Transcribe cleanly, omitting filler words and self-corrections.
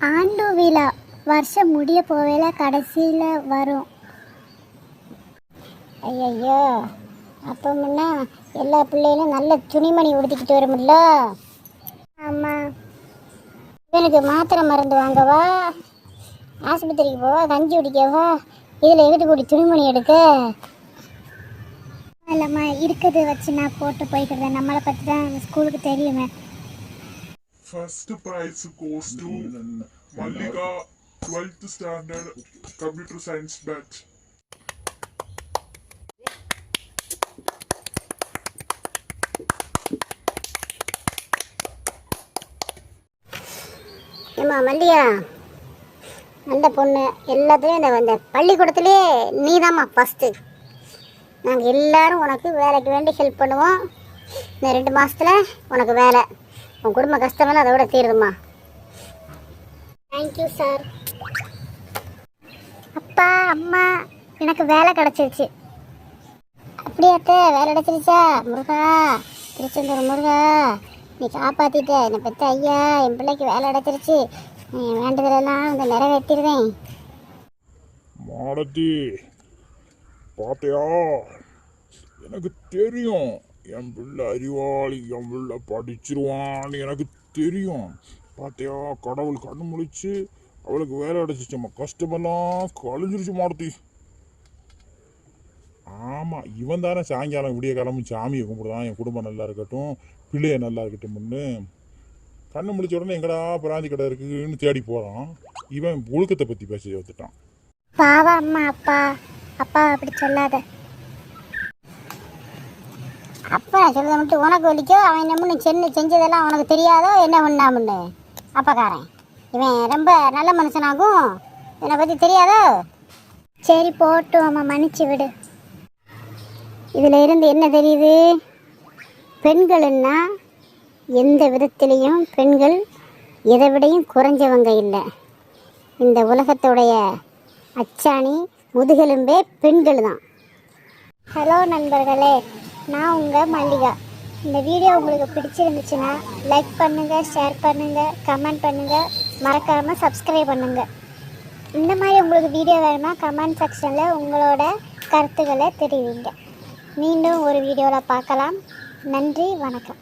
ஆண்டு விழா வருஷம் முடிய போவேல கடைசியில் வரும். ஐயோ, அப்போ முன்னா எல்லா பிள்ளைகளும் நல்ல துணிமணி உடுத்திக்கிட்டு வரும்ல. ஆமாம், எனக்கு மாத்திரை மருந்து வாங்கவா, ஆஸ்பத்திரிக்கு போவா, கஞ்சி குடிக்கவா, இதில் எங்கிட்டு கூடி துணிமணி எடுக்க இல்லைம்மா. இருக்கிறது வச்சு நான் போட்டு போய்க்கிறேன். நம்மளை பற்றி தான் ஸ்கூலுக்கு தெரியுமே. First prize goes to Mallika, 12th standard computer science batch. ஏம்மா மல்லியா, நல்ல பொண்ணு. எல்லாத்துலேயும் இந்த பள்ளிக்கூடத்துலேயே நீ தாம்மா ஃபஸ்ட்டு. நாங்கள் எல்லோரும் உனக்கு வேலைக்கு வேண்டி ஹெல்ப் பண்ணுவோம். இந்த 2 மாதத்தில் உனக்கு வேலை, உன் குடும்ப கஷ்டமெல்லாம் அதை விட தீருதும்மா. Thank you sir. அப்பா அம்மா, எனக்கு வேலை கிடச்சிருச்சு. அப்படியாத்த வேலை கிடச்சிருச்சா? முருகா, திருச்செந்தூர் முருகா, நீ காப்பாற்றிட்ட என்னை பெற்ற ஐயா. என் பிள்ளைக்கு வேலை கிடச்சிருச்சு. வேண்டுதலெல்லாம் வந்து நிறைவேற்றிடுவேன். மாலதி, பாத்தியா, எனக்கு தெரியும் என் பிள்ளை அறிவாளி, என் பிள்ளை படிச்சிருவான்னு எனக்கு தெரியும். பாத்தியா, கடவுள் கண்ணு முழிச்சு அவளுக்கு வேலை அடைச்சிச்சு. நம்ம கஷ்டமெல்லாம் கழிஞ்சிருச்சு மாலதி. ஆமாம், இவன் தானே சாயங்காலம் விடிய கிளம்பி சாமியை கும்பிடுதான், என் குடும்பம் நல்லா இருக்கட்டும், பிள்ளைய நல்லா இருக்கட்டும்னு. கண்ணு முடிச்ச உடனே எங்கடா பிராந்தி கடை இருக்குன்னு தேடி போகிறான். இவன் ஒழுக்கத்தை பற்றி பேச வந்துட்டான். பாவா அம்மா. அப்பா அப்பா அப்படி சொல்லாத. அப்பா சொல்றத மட்டும் உனக்கு வலிக்கோ. அவன் என்ன பண்ணு செஞ்சதெல்லாம் உனக்கு தெரியாதோ என்ன பண்ணாமுன்னு? அப்பக்காரன் இவன் ரொம்ப நல்ல மனுஷனாகும், என்னை பற்றி தெரியாதோ? சரி போட்டும் அம்மா, மன்னிச்சு விடு. இதில் இருந்து என்ன தெரியுது? பெண்கள்னா எந்த விதத்திலையும் பெண்கள் எதை விடையும் குறைஞ்சவங்க இல்லை. இந்த உலகத்துடைய அச்சாணி முதுகெலும்பே பெண்கள் தான். ஹலோ நண்பர்களே, நான் உங்கள் மல்லிகா. இந்த வீடியோ உங்களுக்கு பிடிச்சிருந்துச்சுன்னா லைக் பண்ணுங்கள், ஷேர் பண்ணுங்கள், கமெண்ட் பண்ணுங்கள், மறக்காமல் சப்ஸ்கிரைப் பண்ணுங்கள். இந்த மாதிரி உங்களுக்கு வீடியோ வேணுமா கமெண்ட் செக்ஷனில் உங்களோட கருத்துக்களை தெரிவிங்க. மீண்டும் ஒரு வீடியோவில் பார்க்கலாம். நன்றி, வணக்கம்.